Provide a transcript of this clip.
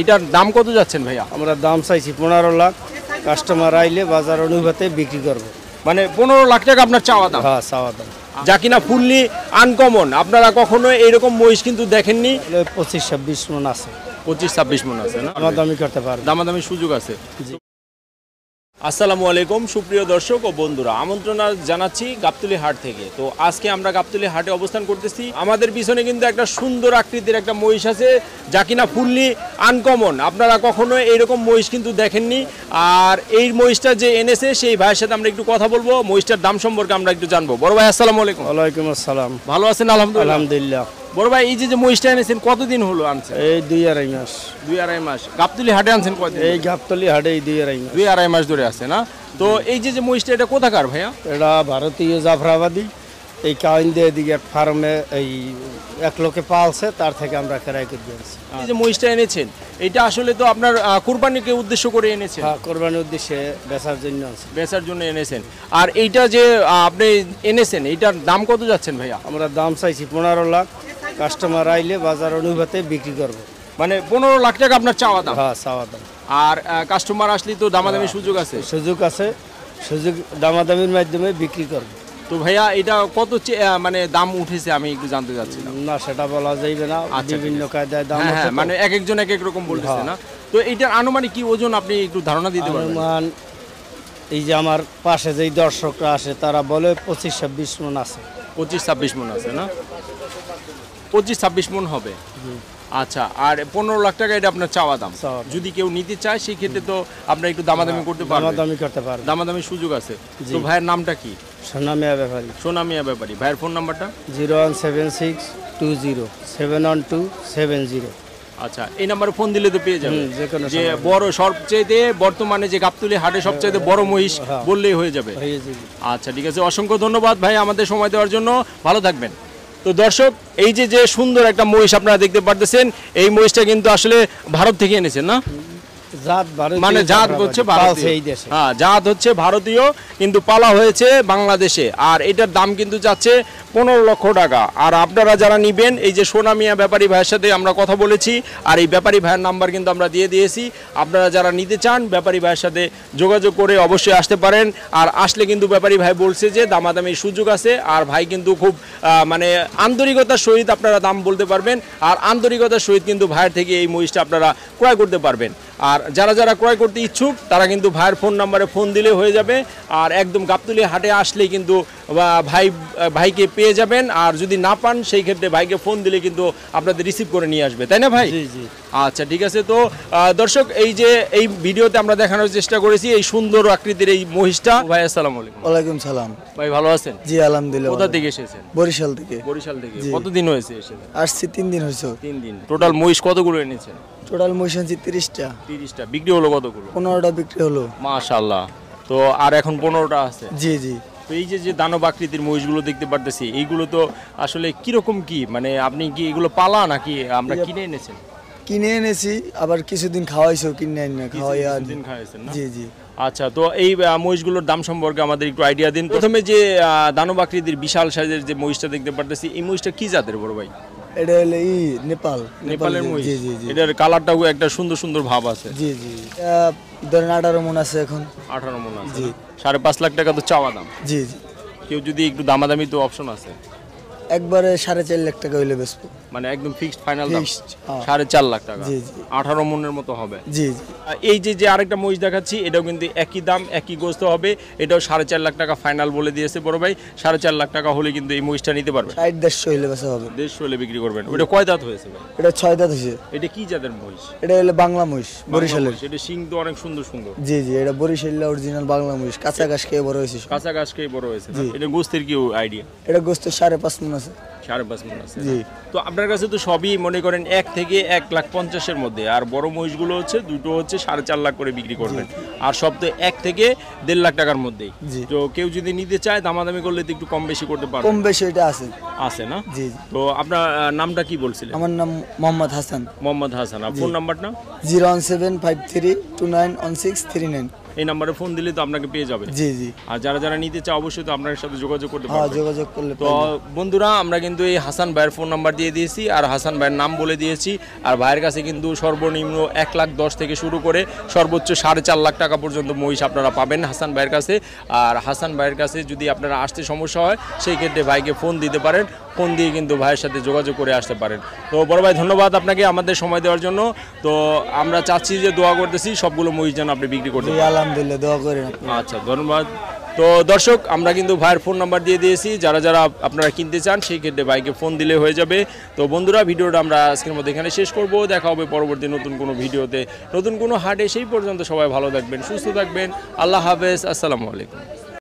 এইটার দাম কত যাচ্ছেন ভাইয়া? আমরা দাম চাইছি 15 লাখ। কাস্টমার আইলে বাজার অনুপাতে বিক্রি করব। মানে 15 লাখ টাকা আপনার চাওয়া দাম? হ্যাঁ, চাওয়া দাম। যা কিনা ফুললি আনকমন। আপনারা কখনো এইরকম মহিষ কিন্তু দেখেননি। 25-26 মন আছে। 25-26 মন আছে না? দামাদামি করতে পারবে। দামাদামি সুযোগ আছে। আসসালামু আলাইকুম সুপ্রিয় দর্শক ও বন্ধুরা, আমন্ত্রণ জানাচ্ছি গাবতলী হাট থেকে। তো আজকে আমরা গাবতলী হাটে অবস্থান করতেছি। আমাদের পিছনে কিন্তু একটা সুন্দর আকৃতির একটা মহিষ আছে, যা কিনা ফুললি আনকমন। আপনারা কখনো এইরকম মহিষ কিন্তু দেখেননি। আর এই মহিষটা যে এনেছে সেই ভাইয়ের সাথে আমরা একটু কথা বলবো, মহিষটার দাম সম্পর্কে আমরা একটু জানবো। বড় ভাই আসসালামু আলাইকুম। ওয়ালাইকুম আসসালাম। ভালো আছেন? আলহামদুলিল্লাহ। আলহামদুলিল্লাহ। বড় ভাই, এই যে মহিষটা এনেছেন কতদিন হলো আনছেন? এই 2-2.5 মাস। 2-2.5 মাস। গাবতলী হাটে আনছেন কতদিন? এই গাবতলী হাটে 2-2.5 মাস। 2-2.5 মাস ধরে আছে না? তো এই যে মহিষটা এটা কোথাকার ভাইয়া? এটা ভারতীয় জাফরাবাদী। এই কাউন্দিয়া দিকে ফার্মে এই এক লোকে পালছে, তার থেকে আমরা ক্রয় করে দিয়েছি। এই যে মহিষটা এনেছেন এটা আসলে তো আপনার কুরবানিকে উদ্দেশ্য করে এনেছেন? হ্যাঁ, কুরবানির উদ্দেশ্যে বেচার জন্য আছে। বেচার জন্য এনেছেন। আর এইটা যে আপনি এনেছেন এইটার দাম কত যাচ্ছেন ভাইয়া? আমরা দাম চাইছি 15 লাখ। কাস্টমার আইলে বাজার অনুপাতে বিক্রি করব। মানে 15 লাখ টাকা আপনার চাওয়া দাম? হ্যাঁ, চাওয়া দাম। আর কাস্টমার আসলে তো দামাদামি সুযোগ আছে? সুযোগ আছে। সুযোগ দামাদামির মাধ্যমে বিক্রি করব। তো ভাইয়া এটা কত মানে দাম উঠেছে আমি একটু জানতে চাচ্ছিলাম। না, সেটা বলা যাবে না। বিভিন্ন কায়দায় দাম আছে। মানে এক একজন এক এক রকম বলতেছে না? তো এইটার আনুমানিক কি ওজন আপনি একটু ধারণা দিতে পারবেন? অনুমান এই যে আমার পাশে যেই দর্শকরা আসে তারা বলে 25-26 মন আছে। 25-26 মন আছে না? 25-26 মন হবে। আচ্ছা, আর 15 লাখ টাকা এটা আপনার চাওয়া দাম। যদি কেউ নিতে চায় সেই ক্ষেত্রে তো আপনার একটু দামাদামি করতে পারবেন। দামাদামি করতে পারবেন। দামাদামির সুযোগ আছে। তো ভাইয়ের নামটা কি? সোনামিয়া ব্যাপারী। সোনামিয়া ব্যাপারী। ভাইয়ের ফোন নাম্বারটা? 01762070270। আচ্ছা, এই নাম্বারে ফোন দিলে তো পেয়ে যাবেন। যে বড় সবচেয়ে বর্তমানে যে গাবতলী হাটে সবচেয়ে বড় মহিষ বললেই হয়ে যাবে। আচ্ছা, ঠিক আছে। অসংখ্য ধন্যবাদ ভাই আমাদের সময় দেওয়ার জন্য। ভালো থাকবেন। তো দর্শক, এই যে সুন্দর একটা মহিষ আপনারা দেখতে পারতেছেন, এই মহিষটা কিন্তু আসলে ভারত থেকে এনেছেন না? মানে জাত হচ্ছে ভারতীয়। হ্যাঁ, জাত হচ্ছে ভারতীয়, কিন্তু পালা হয়েছে বাংলাদেশে। আর এটার দাম কিন্তু যাচ্ছে 15 লক্ষ টাকা। আর আপনারা যারা নিবেন, এই যে সোনামিয়া ব্যাপারী ভাইয়ের সাথে আমরা কথা বলেছি, আর এই ব্যাপারী ভাইয়ের নাম্বার কিন্তু আমরা দিয়ে দিয়েছি। আপনারা যারা নিতে চান ব্যাপারী ভাইয়ের সাথে যোগাযোগ করে অবশ্যই আসতে পারেন। আর আসলে কিন্তু ব্যাপারী ভাই বলছে যে দামাদামির সুযোগ আছে। আর ভাই কিন্তু খুব মানে আন্তরিকতার সহিত আপনারা দাম বলতে পারবেন। আর আন্তরিকতার সহিত কিন্তু ভাইয়ের থেকে এই মহিষটা আপনারা ক্রয় করতে পারবেন। আর যারা যারা ক্রয় করতে ইচ্ছুক তারা কিন্তু ভাইয়ের ফোন নাম্বারে ফোন দিলে হয়ে যাবে। আর একদম গাবতলী হাটে আসলেই কিন্তু ভাইকে পেয়ে যাবেন। আর যদি না পান সেই ক্ষেত্রে ভাইকে ফোন দিলে কিন্তু আপনাদের রিসিভ করে নিয়ে আসবে, তাই না ভাই? জি জি। আচ্ছা, ঠিক আছে। তো দর্শক, এই ভিডিওতে আমরা দেখানোর চেষ্টা করেছি এই সুন্দর আকৃতির এই মহিষটা। ভাই আসসালামু আলাইকুম। ওয়ালাইকুম সালাম। ভাই ভালো আছেন? জি আলহামদুলিল্লাহ। কোথা থেকে এসেছেন? বরিশাল থেকে। বরিশাল থেকে। কতদিন হয়েছে এসে? আসছি 3 দিন হয়েছে। 3 দিন। টোটাল মহিষ কতগুলো এনেছেন? টোটাল মহিষ আনছি 30টা। 30টা। বিক্রি হলো কতগুলো? 15টা বিক্রি হলো। মাশাআল্লাহ। তো আর এখন 15টা আছে? জি জি। তো এই যে দানব আকৃতির মহিষগুলো দেখতে পারতেছি, এইগুলো তো আসলে কিরকম কি, মানে আপনি কি এগুলো পালা নাকি আমরা কিনে এনেছেন? কিনে এনেছি, আবার কিছুদিন খাওয়াইছো, কিনে না খাওয়াইয়া দিন খাওয়াইছেন না? জি জি। আচ্ছা, তো এই মহিষগুলোর দাম সম্পর্কে আমাদের একটু আইডিয়া দিন। প্রথমে যে দানব আকৃতির বিশাল সাইজের যে মহিষটা দেখতে পারতেছি, এই মহিষটা কি জাতের বড় ভাই? এটা হলো নেপালের মহিষ। জি জি জি। এটার কালারটাও একটা সুন্দর সুন্দর ভাব আছে। জি জি। ধরেন 18 মণ আছে এখন। 18 মণ আছে। জি। 5.5 লাখ টাকা তো চাওয়া দাম। জি জি। কেউ যদি একটু দামাদামি তো অপশন আছে? একবারে 4.5 লাখ টাকা হইলে বেচবো। মানে একদম ফিক্সড ফাইনাল দাম? 4.5 লাখ টাকা। জি জি। 18 মণের মতো হবে। জি জি। এই যে আরেকটা মহিষ দেখাচ্ছি, এটাও কিন্তু একই দাম একই গোস্ত হবে। এটাও 4.5 লাখ টাকা ফাইনাল বলে দিয়েছে বড় ভাই। 4.5 লাখ টাকা হলে কিন্তু এই মহিষটা নিতে পারবে। 150 হইলে বেচা হবে। 150 হলে বিক্রি করবেন। ওটা কয় দাঁত হয়েছে ভাই? এটা 6 দাঁত হয়েছে। এটা কি জাতের মহিষ? এটা হলো বাংলা মহিষ, বরিশালের। এটা শিং তো অনেক সুন্দর সুন্দর। জি জি। এটা বরিশালের অরিজিনাল বাংলা মহিষ, কাঁচা ঘাস খেয়ে বড় হয়েছে। কাঁচা ঘাস খেয়ে বড় হয়েছে। এটা গোস্তের কি আইডিয়া? এটা গোস্ত 5.5 মণ আছে। 5.5 মণ আছে। জি। তো আপনার কাছে তো সবই মনে করেন 1 থেকে 1,50,000-এর মধ্যে। আর বড় মহিষগুলো হচ্ছে দুটো হচ্ছে 4.5 লাখ করে বিক্রি করবেন। আর সব তো 1 থেকে 1.5 লাখ টাকার মধ্যেই। তো কেউ যদি নিতে চায় দামাদামি করলে তো একটু কম বেশি করতে পারবে। কম বেশি এটা আছে। আছে না? জি। তো আপনার নামটা কি বলছিলেন? আমার নাম মোহাম্মদ হাসান। মোহাম্মদ হাসান। আর ফোন নাম্বারটা? 01753291639। এই নাম্বারে ফোন দিলে তো আপনাকে পেয়ে যাবে। জি জি। আর যারা যারা নিতে চায় অবশ্যই তো আপনার সাথে যোগাযোগ করতে হ্যাঁ, পারবে। যোগাযোগ করলে তো বন্ধুরা আমরা কিন্তু এই হাসান ভাইয়ের ফোন নাম্বার দিয়ে দিয়েছি আর হাসান ভাইয়ের নাম বলে দিয়েছি। আর ভাইয়ের কাছে কিন্তু সর্বনিম্ন 1,10,000 থেকে শুরু করে সর্বোচ্চ 4.5 লাখ টাকা পর্যন্ত মহিষ আপনারা পাবেন হাসান ভাইয়ের কাছে। আর হাসান ভাইয়ের কাছে যদি আপনারা আসতে সমস্যা হয় সেই ক্ষেত্রে ভাইকে ফোন দিতে পারেন, ফোন দিয়ে কিন্তু ভাইয়ের সাথে যোগাযোগ করে আসতে পারেন। তো বড় ভাই ধন্যবাদ আপনাকে আমাদের সময় দেওয়ার জন্য। তো আমরা চাচ্ছি যে দোয়া করতেছি সবগুলো মহিষ যেন আপনি বিক্রি করতে পারেন। আলহামদুলিল্লাহ, দোয়া করেন। আচ্ছা ধন্যবাদ। তো দর্শক আমরা কিন্তু ভাইয়ের ফোন নাম্বার দিয়ে দিয়েছি, যারা যারা আপনারা কিনতে চান সেই ক্ষেত্রে ভাইকে ফোন দিলে হয়ে যাবে। তো বন্ধুরা ভিডিওটা আমরা আজকের মধ্যে এখানে শেষ করব, দেখা হবে পরবর্তী নতুন কোনো ভিডিওতে নতুন কোনো হাটে। সেই পর্যন্ত সবাই ভালো থাকবেন, সুস্থ থাকবেন, আল্লাহ হাফেজ, আসসালামু আলাইকুম।